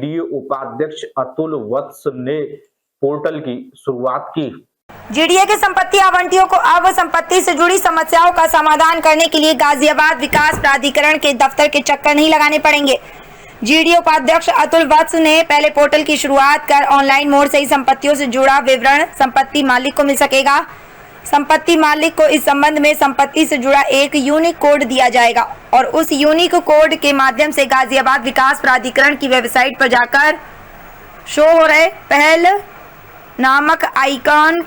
GDA उपाध्यक्ष अतुल वत्स ने portal की शुरुआत की। जीडीए के संपत्ति आवंटियों को अब संपत्ति से जुड़ी समस्याओं का समाधान करने के लिए गाजियाबाद विकास प्राधिकरण के दफ्तर के चक्कर नहीं लगाने पड़ेंगे। जीडीए उपाध्यक्ष अतुल वत्स ने पहले पोर्टल की शुरुआत कर ऑनलाइन मोड से ही संपत्तियों से जुड़ा विवरण संपत्ति मालिक को मिल सकेगा। संपत्ति मालिक को इस संबंध में संपत्ति से जुड़ा एक यूनिक कोड दिया जाएगा और उस यूनिक कोड के माध्यम से गाजियाबाद विकास प्राधिकरण की वेबसाइट पर जाकर शो हो रहे पहल नामक आइकन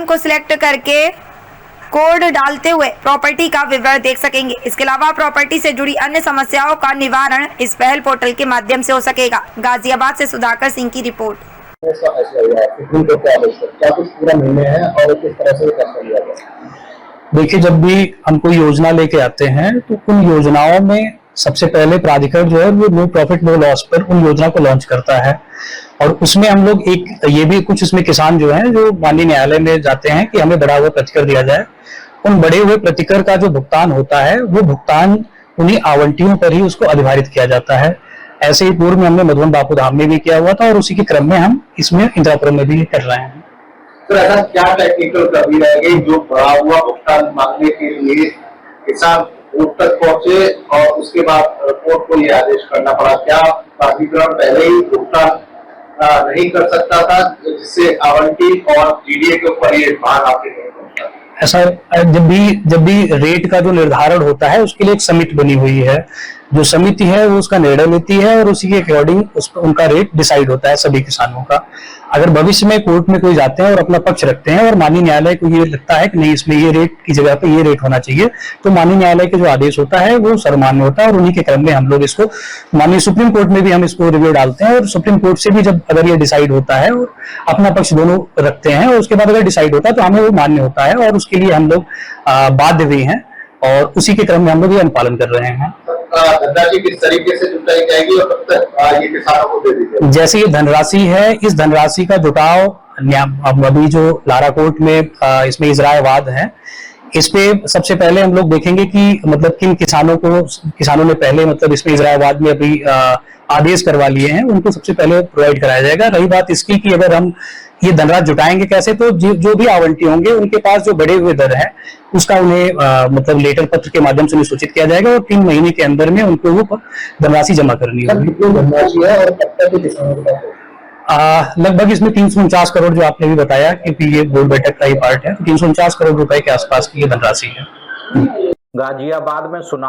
को सिलेक्ट करके कोड डालते हुए प्रॉपर्टी का विवरण देख सकेंगे। इसके अलावा प्रॉपर्टी से जुड़ी अन्य समस्याओं का निवारण इस पहल पोर्टल के माध्यम से हो सकेगा। गाजियाबाद से सुधाकर सिंह की रिपोर्ट। देखिए, जब भी हम कोई योजना लेके आते हैं तो उन योजनाओं में सबसे पहले प्राधिकरण जो है वो नो प्रॉफिट नो लॉस पर उन योजना को लॉन्च करता है और उसमें हम लोग एक ये भी कुछ इसमें किसान जो हैं जो माननीय न्यायालय में जाते हैं कि हमें बढ़ा हुआ प्रतिकर दिया जाए। उन बढ़े हुए प्रतिकर का जो भुगतान होता है वो भुगतान उन्हीं आवंटियों पर ही उसको अधिभारित किया जाता है। ऐसे ही पूर्व में हमने मधुबन बापू धाम में भी किया हुआ था और उसी के क्रम में हम इसमें इंदिरापुरम में भी कर रहे हैं। तो ऐसा क्या टेक्निकल कमी रह गई जो बढ़ा हुआ भुगतान मांगने के लिए किसान कोर्ट तक पहुंचे और उसके बाद कोर्ट को ये आदेश करना पड़ा? क्या प्राधिकरण पहले ही भुगतान नहीं कर सकता था जिससे आवंटी और जीडीए के ऊपर ये भार आपके नहीं पहुंचता? ऐसा जब भी रेट का जो निर्धारण होता है उसके लिए एक समिति बनी हुई है। जो समिति है वो उसका निर्णय लेती है और उसी के अकॉर्डिंग उनका रेट डिसाइड होता है सभी किसानों का। अगर भविष्य में कोर्ट में कोई जाते हैं और अपना पक्ष रखते हैं और माननीय न्यायालय को ये लगता है कि नहीं इसमें ये रेट की जगह पे ये रेट होना चाहिए तो माननीय न्यायालय के जो आदेश होता है वो सर्वमान्य होता है और उन्हीं के क्रम में हम लोग इसको माननीय सुप्रीम कोर्ट में भी हम इसको रिव्यू डालते हैं और सुप्रीम कोर्ट से भी जब अगर ये डिसाइड होता है और अपना पक्ष दोनों रखते हैं और उसके बाद अगर डिसाइड होता है तो हमें वो मान्य होता है और उसके लिए हम लोग बाध्य भी हैं और उसी के क्रम में हम लोग ये अनुपालन कर रहे हैं। धनराशि किस तरीके से जुटाई जाएगी और कब तक ये किसानों को दे दी जाएगी? जैसे ये धनराशि है, इस धनराशि का जुटाव अभी जो लारा कोर्ट में इसमें इजराए वाद है, इस पे सबसे पहले हम लोग देखेंगे कि मतलब किन किसानों ने पहले मतलब इसमें इजराए वाद में अभी आदेश करवा लिए हैं उनको सबसे पहले प्रोवाइड कराया जाएगा। रही बात इसकी कि अगर हम ये धनराशि जुटाएंगे कैसे, तो जो भी आवंटी होंगे उनके पास जो बढ़े हुए दर है उसका उन्हें मतलब लेटर पत्र के माध्यम से उन्हें सूचित किया जाएगा और 3 महीने के अंदर में उनको वो धनराशि जमा करनी होगी। लगभग इसमें 349 करोड़ जो आपने भी बताया क्योंकि ये बोर्ड बैठक का ही पार्ट है, 349 करोड़ रुपए के आसपास की ये धनराशि है। गाजियाबाद में सुना